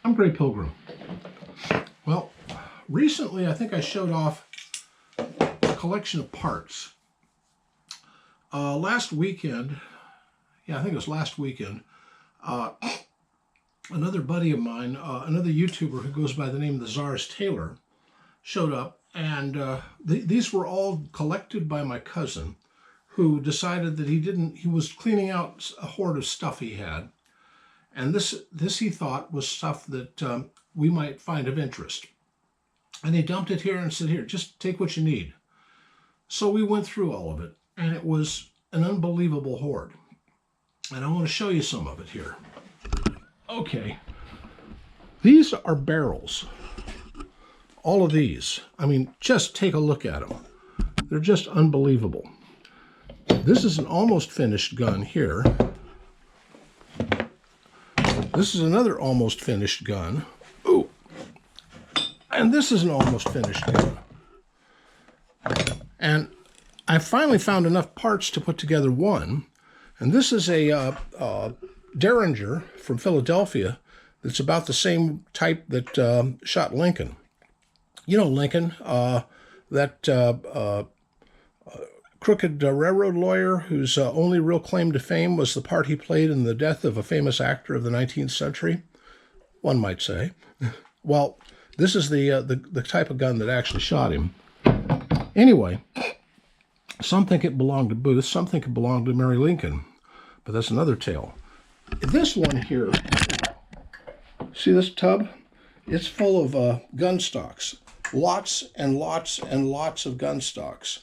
I'm Grey Pilgrim. Well, recently I think I showed off a collection of parts. Last weekend, I think it was last weekend, another buddy of mine, another YouTuber who goes by the name of the Czar's Tailor, showed up, and these were all collected by my cousin, who decided that he was cleaning out a hoard of stuff he had, and this he thought was stuff that we might find of interest. And he dumped it here and said, here, just take what you need. So we went through all of it, and it was an unbelievable hoard. And I want to show you some of it here. Okay, these are barrels. All of these. I mean, just take a look at them. They're just unbelievable. This is an almost finished gun here. This is another almost finished gun. Ooh. And this is an almost finished gun. And I finally found enough parts to put together one. And this is a Derringer from Philadelphia that's about the same type that shot Lincoln. You know Lincoln, that crooked railroad lawyer whose only real claim to fame was the part he played in the death of a famous actor of the 19th century, one might say. Well, this is the type of gun that actually shot him. Anyway, some think it belonged to Booth, some think it belonged to Mary Lincoln, but that's another tale. This one here, see this tub? It's full of gun stocks. Lots and lots and lots of gun stocks.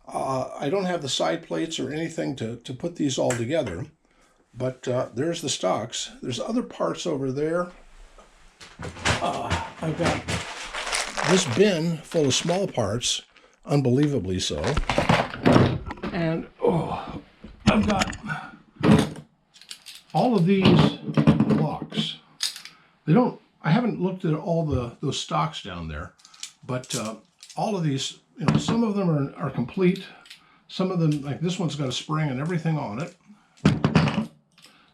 I don't have the side plates or anything to put these all together, but there's the stocks. There's other parts over there. I've got this bin full of small parts, unbelievably so. And I've got all of these blocks. I haven't looked at all those stocks down there, but all of these, some of them are complete. Some of them, like this one's got a spring and everything on it.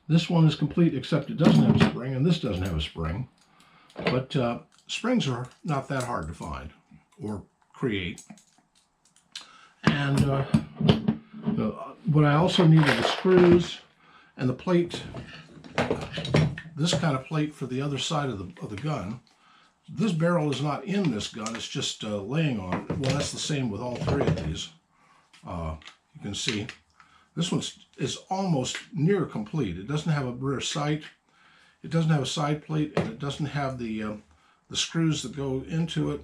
This one is complete except it doesn't have a spring, and this doesn't have a spring. But springs are not that hard to find or create. And what I also need are the screws and the plate. This kind of plate for the other side of the gun. This barrel is not in this gun, it's just laying on it. Well, that's the same with all three of these. You can see this one is almost near complete. It doesn't have a rear sight, it doesn't have a side plate, and it doesn't have the screws that go into it.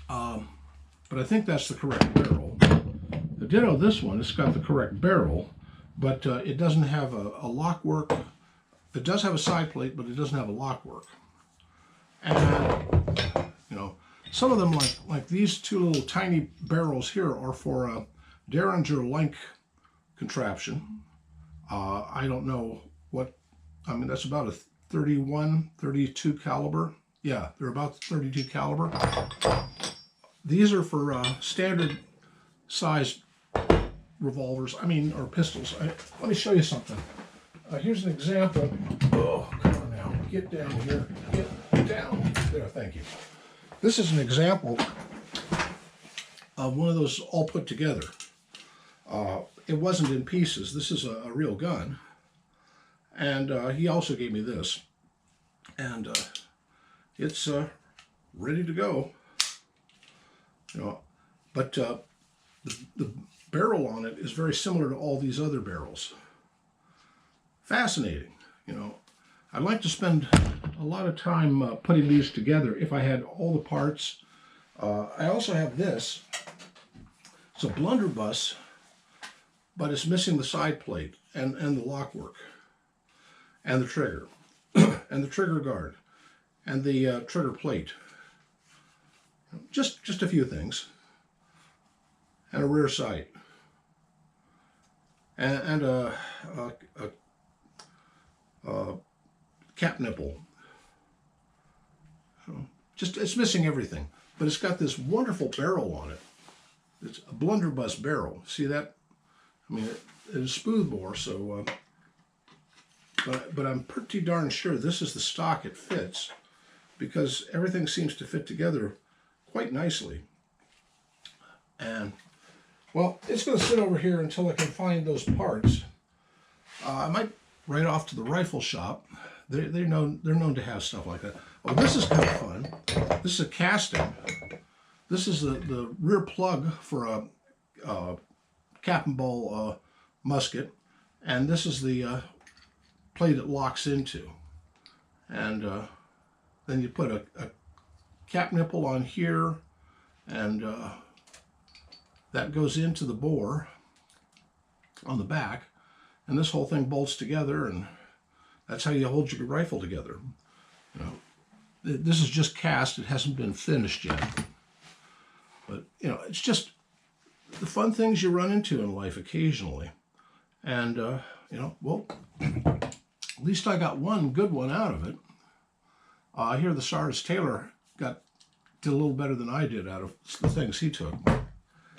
But I think that's the correct barrel. The ditto this one, it's got the correct barrel, but it doesn't have a lock work. It does have a side plate, but it doesn't have a lock work. And, some of them, like these two little tiny barrels here, are for a Derringer link contraption. I don't know what, that's about a 31, 32 caliber. Yeah, they're about 32 caliber. These are for standard sized revolvers, or pistols. Let me show you something. Here's an example. Oh, come on now. Get down here. Get down. There, thank you. This is an example of one of those all put together. It wasn't in pieces. This is a real gun. And he also gave me this. And it's ready to go. But the barrel on it is very similar to all these other barrels. Fascinating. I'd like to spend a lot of time putting these together if I had all the parts. I also have this. It's a blunderbuss, but it's missing the side plate and the lock work and the trigger and the trigger guard and the trigger plate. Just a few things. And a rear sight. And a cap nipple. It's missing everything, but it's got this wonderful barrel on it. It's a blunderbuss barrel. See that? It is smooth bore, so but I'm pretty darn sure this is the stock it fits, because everything seems to fit together quite nicely. And, well, it's going to sit over here until I can find those parts. I might write off to the rifle shop. They're known to have stuff like that. Oh, this is kind of fun. This is a casting. This is the rear plug for a cap and ball musket, and this is the plate it locks into. And then you put a cap nipple on here, and that goes into the bore on the back, and this whole thing bolts together, and that's how you hold your rifle together. You know, this is just cast; it hasn't been finished yet. But you know, it's just the fun things you run into in life occasionally, and you know, well, at least I got one good one out of it. I hear the Sars Taylor did a little better than I did out of the things he took.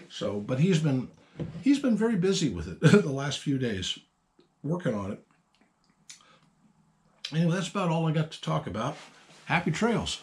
So, but he's been very busy with it the last few days, working on it. Anyway, that's about all I got to talk about. Happy trails.